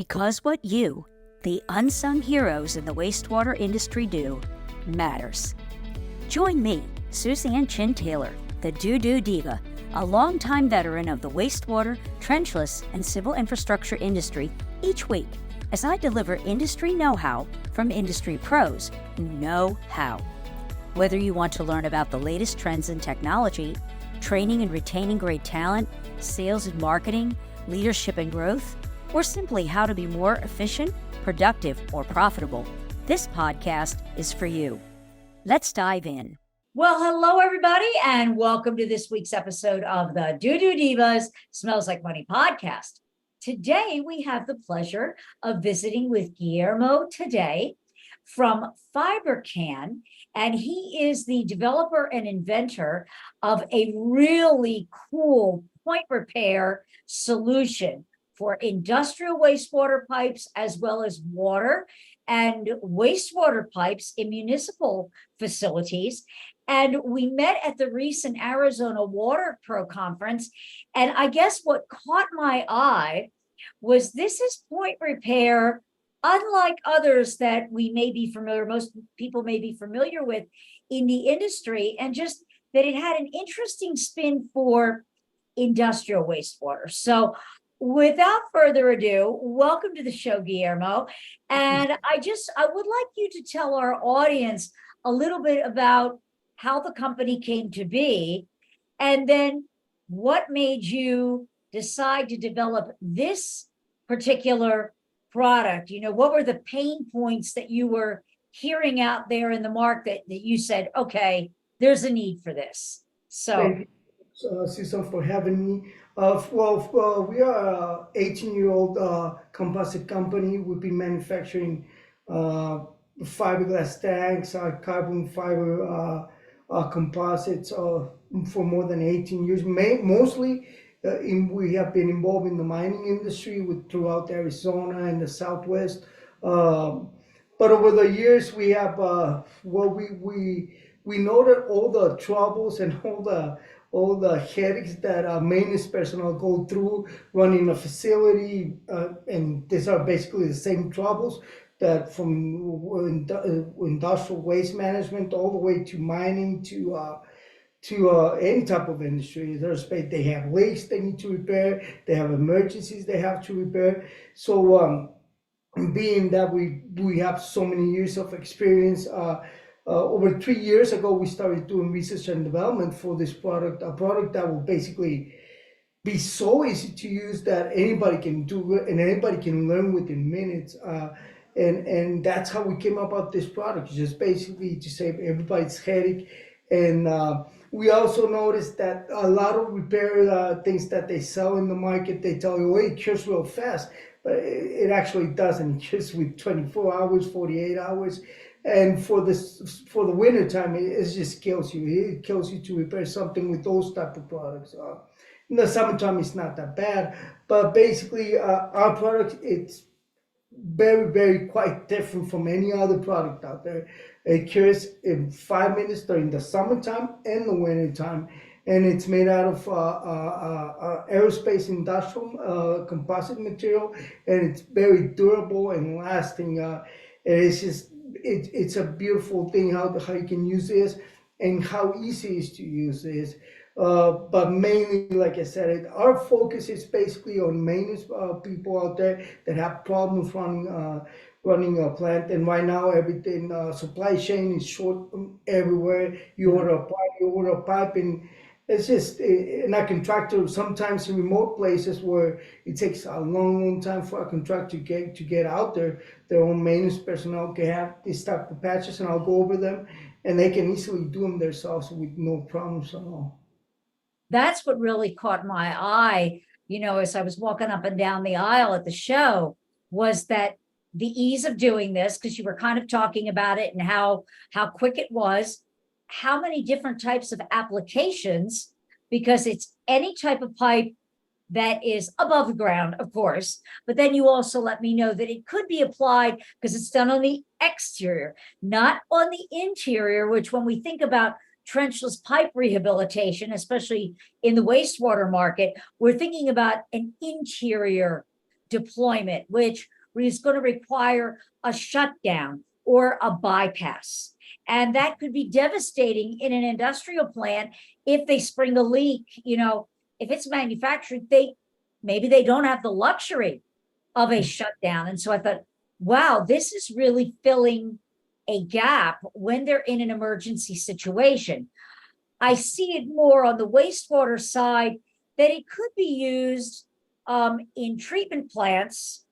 Because what you, the unsung heroes in the wastewater industry do, matters. Join me, Suzan Chin-Taylor, the Doo-Doo Diva, a longtime veteran of the wastewater, trenchless, and civil infrastructure industry each week as I deliver industry know-how from industry pros who know how. Whether you want to learn about the latest trends in technology, training and retaining great talent, sales and marketing, leadership and growth, or simply how to be more efficient, productive, or profitable, this podcast is for you. Let's dive in. Well, hello, everybody, and welcome to this week's episode of the Doo-Doo Divas Smells Like Money podcast. Today, we have the pleasure of visiting with Guillermo Taddei from FibraCan, and he is the developer and inventor of a really cool point repair solution for industrial wastewater pipes, as well as water and wastewater pipes in municipal facilities. And we met at the recent Arizona Water Pro conference. And I guess what caught my eye was this is point repair, unlike others that we may be familiar, most people may be familiar with in the industry, and just that it had an interesting spin for industrial wastewater. So without further ado, welcome to the show, Guillermo. And I would like you to tell our audience a little bit about how the company came to be, and then what made you decide to develop this particular product. You know, what were the pain points that you were hearing out there in the market that you said, okay, there's a need for this? So, Thank you, Susan, for having me. We are an 18-year-old composite company. We've been manufacturing fiberglass tanks, carbon fiber composites for more than 18 years. Mostly, we have been involved in the mining industry throughout Arizona and the Southwest. But over the years, we have we know that all the troubles and all the headaches that maintenance personnel go through running a facility, and these are basically the same troubles that from industrial waste management all the way to mining to any type of industry. They have leaks they need to repair, they have emergencies they have to repair. So being that we have so many years of experience, over 3 years ago, we started doing research and development for this product, a product that will basically be so easy to use that anybody can do it and anybody can learn within minutes. And that's how we came up with this product, just basically to save everybody's headache. And we also noticed that a lot of repair things that they sell in the market, they tell you, oh, it cures real fast, but it actually doesn't. It cures with 24 hours, 48 hours. And for the winter time, it just kills you. It kills you to repair something with those type of products. In the summertime, it's not that bad, but basically, our product, it's very, very quite different from any other product out there. It cures in 5 minutes during the summertime and the winter time, and it's made out of aerospace industrial composite material, and it's very durable and lasting. It's a beautiful thing how you can use this and how easy it is to use this. But mainly, like I said, our focus is basically on maintenance people out there that have problems running a plant. And right now, everything supply chain is short everywhere. You order a pipe, and it's just and a contractor sometimes in remote places where it takes a long time for a contractor to get out there. Their own maintenance personnel can have this type of patches, and I'll go over them, and they can easily do them themselves with no problems at all. that's what really caught my eye, you know, as I was walking up and down the aisle at the show, was that the ease of doing this, because you were kind of talking about it and how quick it was, how many different types of applications, because it's any type of pipe that is above the ground, of course, but then you also let me know that it could be applied because it's done on the exterior, not on the interior, which when we think about trenchless pipe rehabilitation, especially in the wastewater market, we're thinking about an interior deployment, which is going to require a shutdown or a bypass. And that could be devastating in an industrial plant if they spring a leak. If it's manufactured, maybe they don't have the luxury of a shutdown. And so I thought, wow, this is really filling a gap when they're in an emergency situation. I see it more on the wastewater side that it could be used in treatment plants,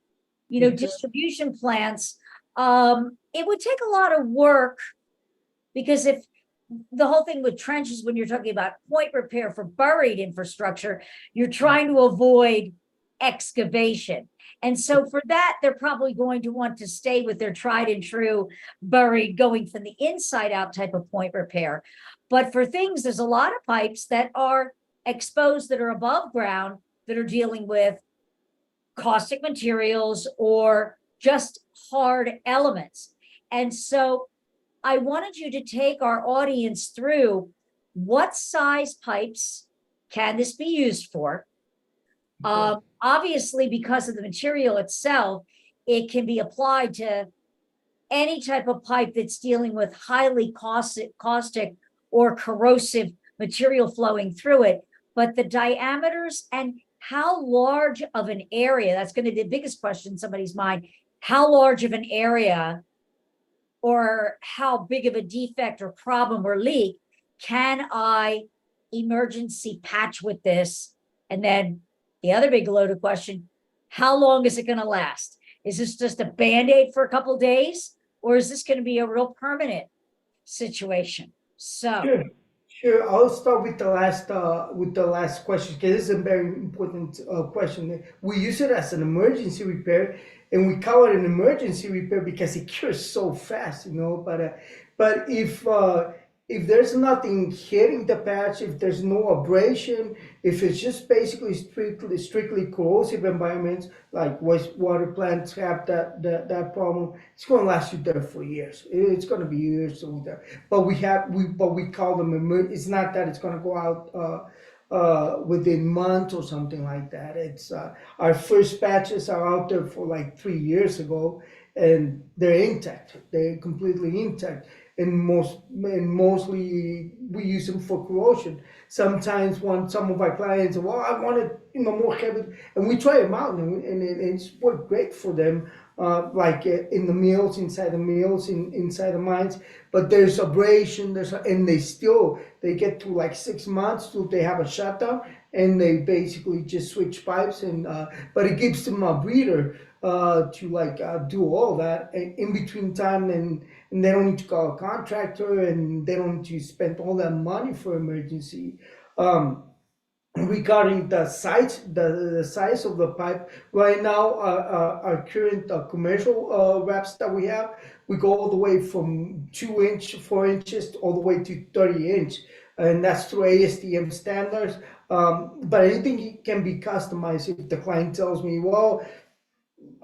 distribution plants. It would take a lot of work, because if the whole thing with trenches, when you're talking about point repair for buried infrastructure, you're trying to avoid excavation. And so for that, they're probably going to want to stay with their tried and true buried, going from the inside out type of point repair. But for things, there's a lot of pipes that are exposed, that are above ground, that are dealing with caustic materials or just hard elements. And so I wanted you to take our audience through what size pipes can this be used for. Obviously, because of the material itself, it can be applied to any type of pipe that's dealing with highly caustic or corrosive material flowing through it. But the diameters and how large of an area, that's going to be the biggest question in somebody's mind. How large of an area or how big of a defect or problem or leak can I emergency patch with this? And then the other big loaded question, how long is it going to last? Is this just a Band-Aid for a couple of days, or is this going to be a real permanent situation? So, Sure. I'll start with the last question, because this is a very important question. We use it as an emergency repair, and we call it an emergency repair because it cures so fast, But if there's nothing hitting the patch, if there's no abrasion, if it's just basically strictly corrosive environments like wastewater plants have that problem, it's going to last you there for years. It's going to be years over there. But we call them it's not that it's going to go out within months or something like that. It's our first batches are out there for like 3 years ago, and they're intact. They're completely intact. And mostly we use them for corrosion. Sometimes when some of our clients, well, I want it, more heavy, and we try them out, and it's worked great for them, like in the mills, inside the mills, inside the mines. But there's abrasion, and they get to like 6 months till they have a shutdown, and they basically just switch pipes, and but it gives them a breather to do all that in between time, and they don't need to call a contractor, and they don't need to spend all that money for emergency. Regarding the size of the pipe, right now our current commercial wraps that we have, we go all the way from 2 inch, 4 inches, all the way to 30 inch, and that's through ASTM standards. But anything can be customized. If the client tells me, well,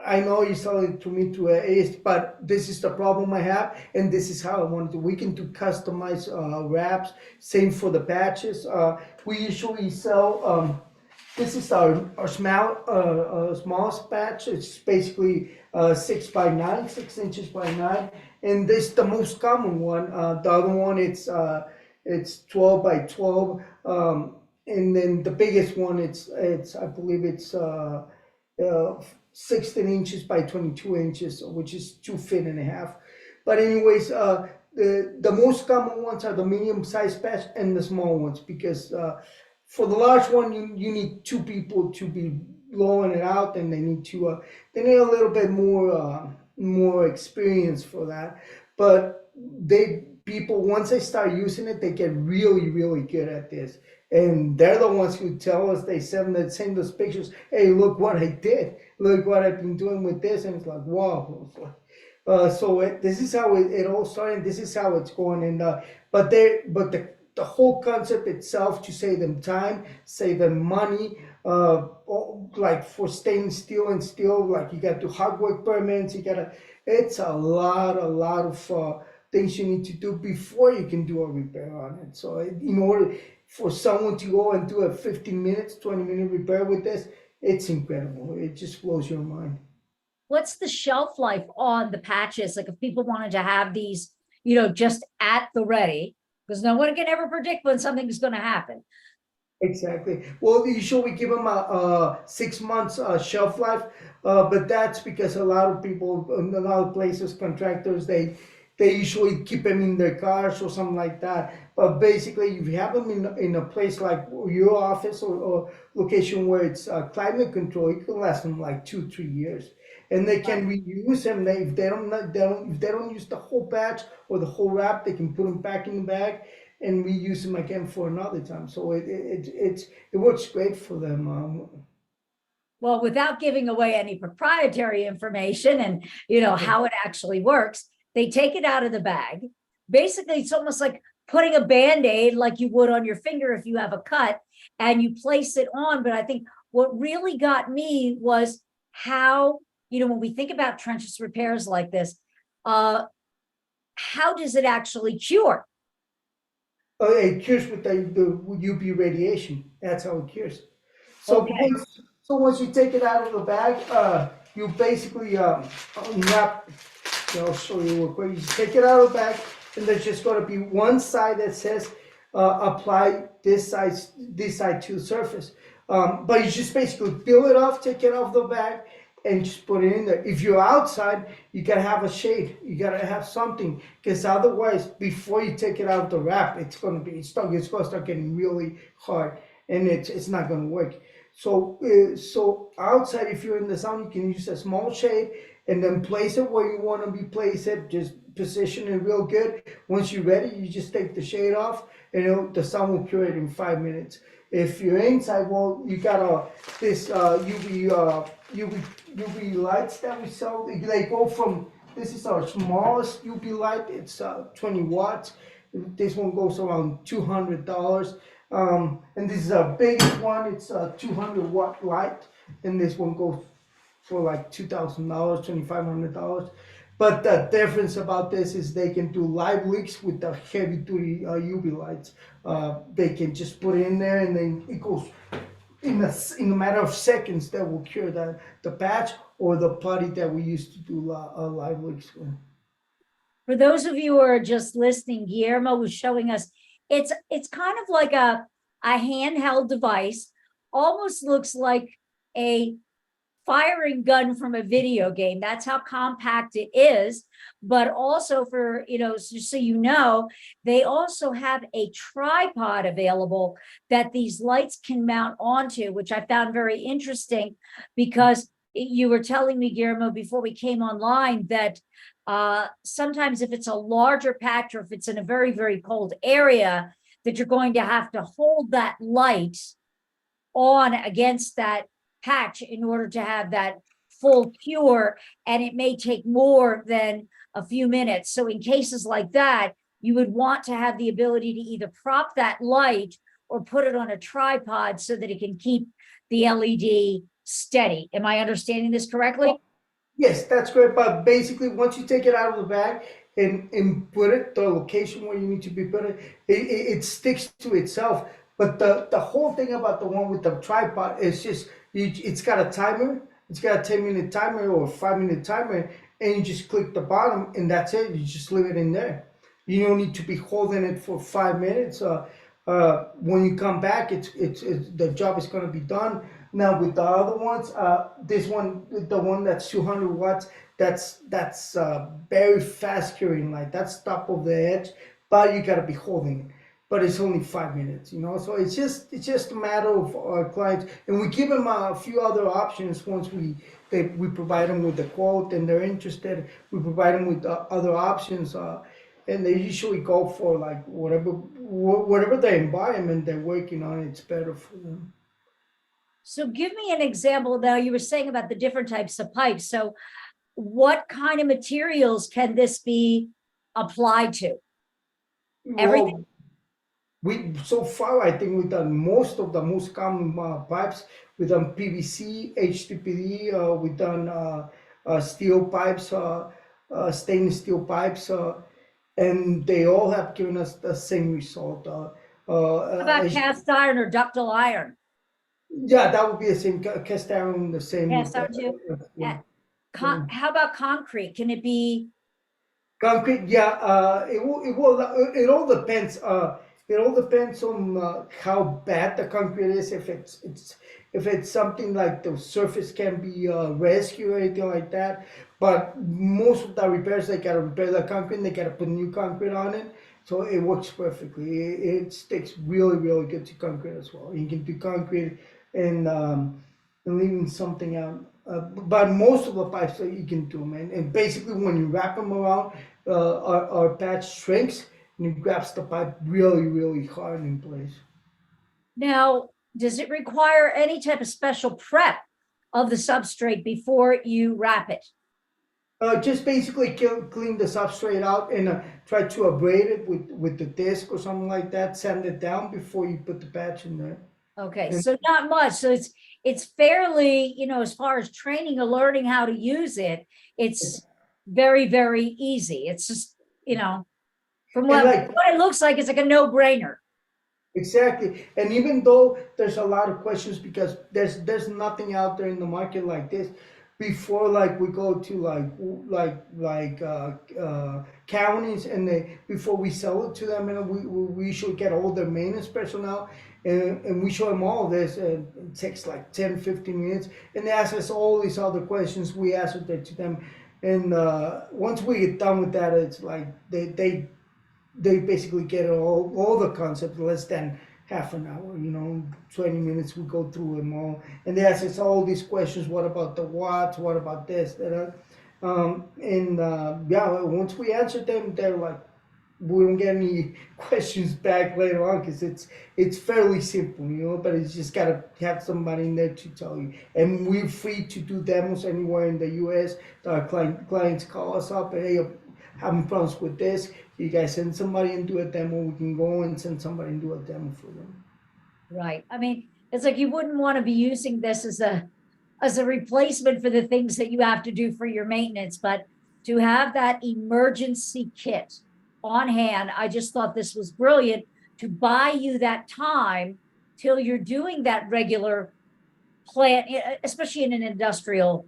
I know you're selling to me to AST, but this is the problem I have, and this is how I want it. We can do customized wraps. Same for the patches. We usually sell. This is our smallest patch. It's basically 6x9, 6 inches by 9, and this is the most common one. The other one, it's 12 by 12, and then the biggest one, I believe it's 16 inches by 22 inches, which is 2.5 feet. But anyways, the most common ones are the medium-sized patch and the small ones, because for the large one, you need 2 people to be blowing it out, and they need a little bit more experience for that. But people, once they start using it, they get really, really good at this. And they're the ones who tell us, they send us pictures. Hey, look what I did. Look what I've been doing with this. And it's like, wow. This is how it all started. This is how it's going. And but the whole concept itself, to save them time, save them money, like for stainless steel and steel, like you got to hard work permits. It's a lot of things you need to do before you can do a repair on it. So in order for someone to go and do a 15 minutes, 20-minute repair with this, it's incredible. It just blows your mind. What's the shelf life on the patches? Like if people wanted to have these, just at the ready, because no one can ever predict when something's going to happen. Exactly. Well, usually we give them a 6 months shelf life, but that's because a lot of people, in a lot of places, contractors, they usually keep them in their cars or something like that. But basically, if you have them in a place like your office or location where it's climate control, it can last them like 2 3 years, and they can reuse them. If they don't use the whole batch or the whole wrap, they can put them back in the bag and reuse them again for another time. So it works great for them. Well, without giving away any proprietary information and, how it actually works, they take it out of the bag. Basically, it's almost like putting a Band-Aid like you would on your finger if you have a cut, and you place it on. But I think what really got me was how, when we think about trenchless repairs like this, how does it actually cure? It cures with the UV radiation. That's how it cures. So Okay. once you take it out of the bag, you basically wrap. I'll show you real quick. You just take it out of the bag, and there's just going to be one side that says apply this side to the surface. But you just basically peel it off, take it off the bag, and just put it in there. If you're outside, you gotta have a shade. You gotta have something, because otherwise, before you take it out of the wrap, it's gonna be stuck. It's gonna start getting really hard, and it's not gonna work. So outside, if you're in the sun, you can use a small shade and then place it where you want to be placed. It just position it real good. Once you're ready, you just take the shade off, and the sun will cure it in 5 minutes. If you're inside, well, you got this UV lights that we sell. They go from, this is our smallest UV light. It's 20 watts. This one goes around $200. And this is our biggest one. It's a 200-watt light, and this one goes for like $2,000, $2,500. But the difference about this is they can do live leaks with the heavy duty UV lights. They can just put it in there, and then it goes in a matter of seconds. That will cure the patch or the putty that we used to do live leaks with. For those of you who are just listening, Guillermo was showing us, it's kind of like a handheld device, almost looks like a firing gun from a video game. That's how compact it is. But also for, so they also have a tripod available that these lights can mount onto, which I found very interesting, because you were telling me, Guillermo, before we came online, that sometimes if it's a larger patch or if it's in a very, very cold area, that you're going to have to hold that light on against that patch in order to have that full cure, and it may take more than a few minutes. So in cases like that, you would want to have the ability to either prop that light or put it on a tripod so that it can keep the LED steady. Am I understanding this correctly? Yes, that's great. But basically, once you take it out of the bag and put it the location where you need to be put it sticks to itself. But the whole thing about the one with the tripod is just it's got a timer. It's got a 10-minute timer or a 5-minute timer, and you just click the bottom, and that's it. You just leave it in there. You don't need to be holding it for 5 minutes. When you come back, it's the job is going to be done. Now with the other ones, this one, the one that's 200 watts, that's very fast curing light. That's top of the edge, but you got to be holding it. But it's only 5 minutes, So it's just a matter of our clients, and we give them a few other options once we provide them with the quote and they're interested. We provide them with other options, and they usually go for like whatever the environment they're working on. It's better for them. So give me an example. Now you were saying about the different types of pipes. So what kind of materials can this be applied to? Everything. So far, I think we've done most of the most common pipes. We've done PVC, HDPE. We've done steel pipes, stainless steel pipes, and they all have given us the same result. How about cast iron or ductile iron? Yeah, that would be the same cast iron, the same Cast with iron too? yeah. Uh, how about concrete? Can it be? Concrete, yeah, it all depends. It all depends on how bad the concrete is. If it's something like the surface can be rescued or anything like that. But most of the repairs, they gotta repair the concrete. They gotta put new concrete on it, so it works perfectly. It sticks really, really good to concrete as well. You can do concrete and leaving something out. But most of the pipes that you can do, man, and basically when you wrap them around, our patch shrinks and it grabs the pipe really, really hard in place. Now, does it require any type of special prep of the substrate before you wrap it? Just basically clean the substrate out and try to abrade it with the disc or something like that. Sand it down before you put the patch in there. Okay, And so not much. So it's fairly, as far as training or learning how to use it, it's very, very easy. It's just, from and what, like what it looks like, it's like a no-brainer. exactly. And even though there's a lot of questions because there's nothing out there in the market like this, before like we go to counties and they before we sell it to them and we should get all their maintenance personnel and we show them all this and it takes like 10-15 minutes and they ask us all these other questions we answer that to them and once we get done with that it's like they basically get all the concepts less than half an hour, 20 minutes we go through them all. And they ask us all these questions, what about the watts, what about this, that, yeah, once we answer them, they're like, we don't get any questions back later on because it's fairly simple, but it's just gotta have somebody in there to tell you. And we're free to do demos anywhere in the US. Our clients call us up and hey, having problems with this. You guys send somebody and do a demo. We can go and send somebody and do a demo for them. Right. I mean, it's like you wouldn't want to be using this as a replacement for the things that you have to do for your maintenance, but to have that emergency kit on hand, I just thought this was brilliant to buy you that time till you're doing that regular plant, especially in an industrial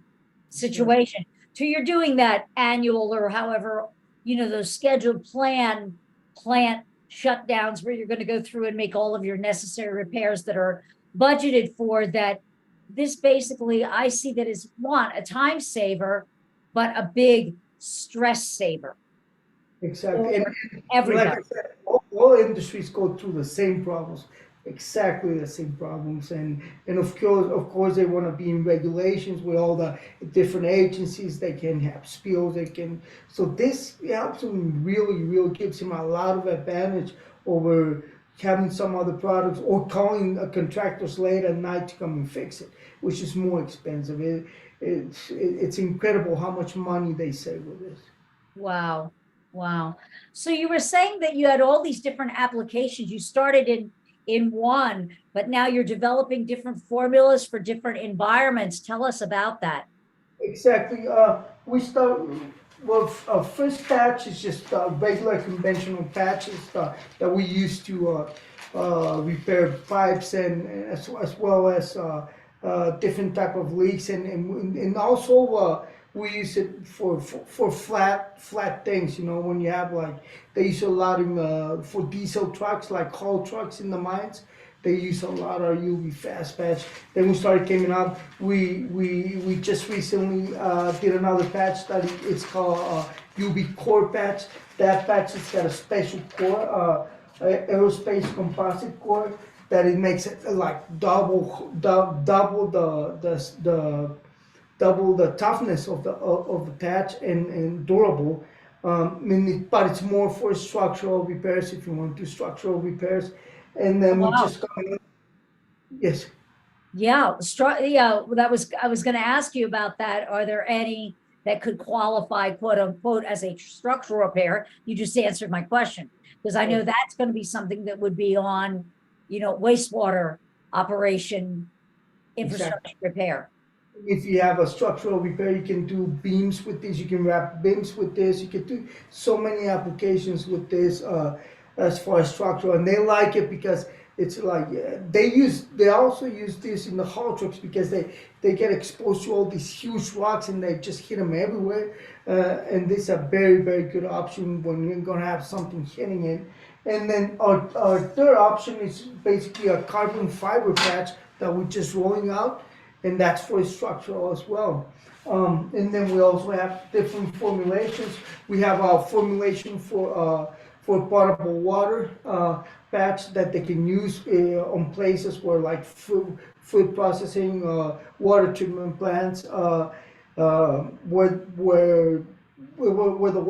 situation, till you're doing that annual or however, those scheduled plant shutdowns where you're going to go through and make all of your necessary repairs that are budgeted for. That this basically, I see that as one, a time saver, but a big stress saver Exactly. for And like everybody. I said, all industries go through the same problems, exactly the same problems. And of course, they want to be in regulations with all the different agencies. They can have spills. So this helps them really, really gives him a lot of advantage over having some other products or calling contractors late at night to come and fix it, which is more expensive. It's incredible how much money they save with this. Wow. Wow. So you were saying that you had all these different applications. You started in one, but now you're developing different formulas for different environments. Tell us about that. Exactly. We start. Well, first patch is just regular conventional patches that we use to repair pipes and as well as different type of leaks and also we use it for flat things. When you have like they use a lot in for diesel trucks like haul trucks in the mines. They use a lot of UV fast patch. Then we started coming up. We just recently did another patch study. It's called UV core patch. That patch has got a special core, aerospace composite core that it makes it like double the toughness of the patch and durable. But it's more for structural repairs if you want to do structural repairs. And then we Wow. just got, yes. Yeah. Yeah. I was going to ask you about that. Are there any that could qualify, quote unquote, as a structural repair? You just answered my question because I know that's going to be something that would be on, wastewater operation infrastructure Exactly. repair. If you have a structural repair, you can do beams with this. You can wrap beams with this. You can do so many applications with this as far as structural, and they like it because It's like they also use this in the haul trucks because they get exposed to all these huge rocks and they just hit them everywhere. And this is a very, very good option when you're gonna have something hitting it. And then our third option is basically a carbon fiber patch that we're just rolling out, and that's for structural as well. And then we also have different formulations. We have a formulation for potable water patch that they can use on places where like food processing, water treatment plants, where the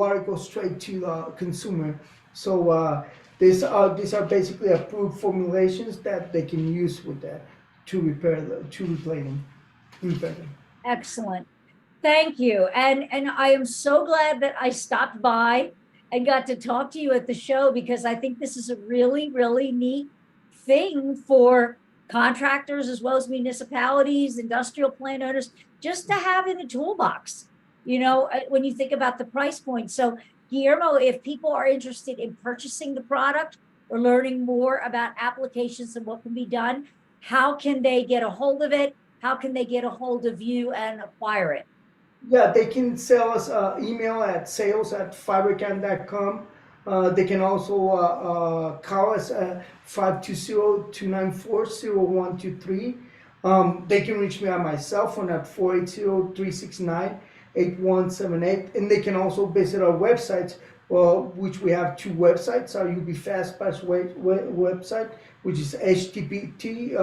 water goes straight to the consumer. So these are basically approved formulations that they can use with that to repair them. Excellent. Thank you. And I am so glad that I stopped by and got to talk to you at the show, because I think this is a really, really neat thing for contractors as well as municipalities, industrial plant owners, just to have in the toolbox, when you think about the price point. So Guillermo, if people are interested in purchasing the product or learning more about applications and what can be done, how can they get a hold of it? How can they get a hold of you and acquire it? Yeah, they can sell us email at sales@fibercan.com. They can also call us at 520-294-0123. They can reach me on my cell phone at 480-369-8178. And they can also visit our websites, which we have two websites. Our UV Fast Patch website, which is http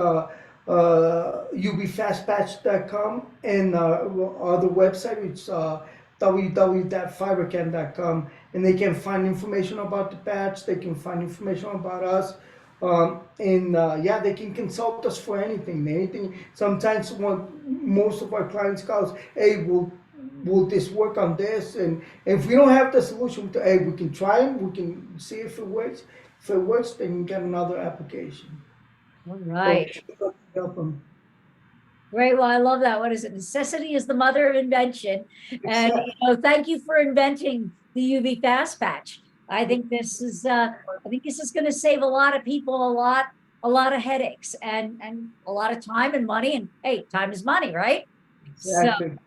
ubfastpatch.com, and other website, which is www.fibracan.com, and they can find information about the patch. They can find information about us, they can consult us for anything. Sometimes most of our clients call us, hey, will this work on this? And if we don't have the solution, we can try it. We can see if it works. If it works, then you get another application. All right. Help them. Great. Well, I love that. What is it? Necessity is the mother of invention. And thank you for inventing the UV Fast Patch. I think this is going to save a lot of people a lot of headaches and a lot of time and money. And hey, time is money, right? Exactly. So,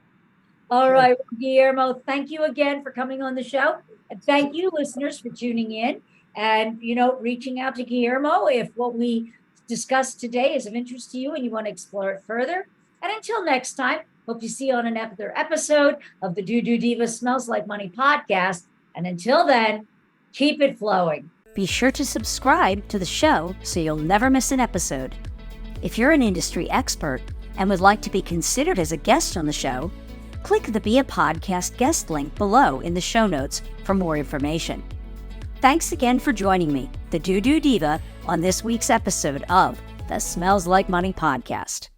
all right, Guillermo, thank you again for coming on the show. And thank you, listeners, for tuning in and, reaching out to Guillermo if what we discussed today is of interest to you and you want to explore it further. And until next time, hope to see you on another episode of the Do Diva Smells Like Money podcast. And until then, keep it flowing. Be sure to subscribe to the show so you'll never miss an episode. If you're an industry expert and would like to be considered as a guest on the show, click the Be a Podcast guest link below in the show notes for more information. Thanks again for joining me, the Do Diva, on this week's episode of the Smells Like Money podcast.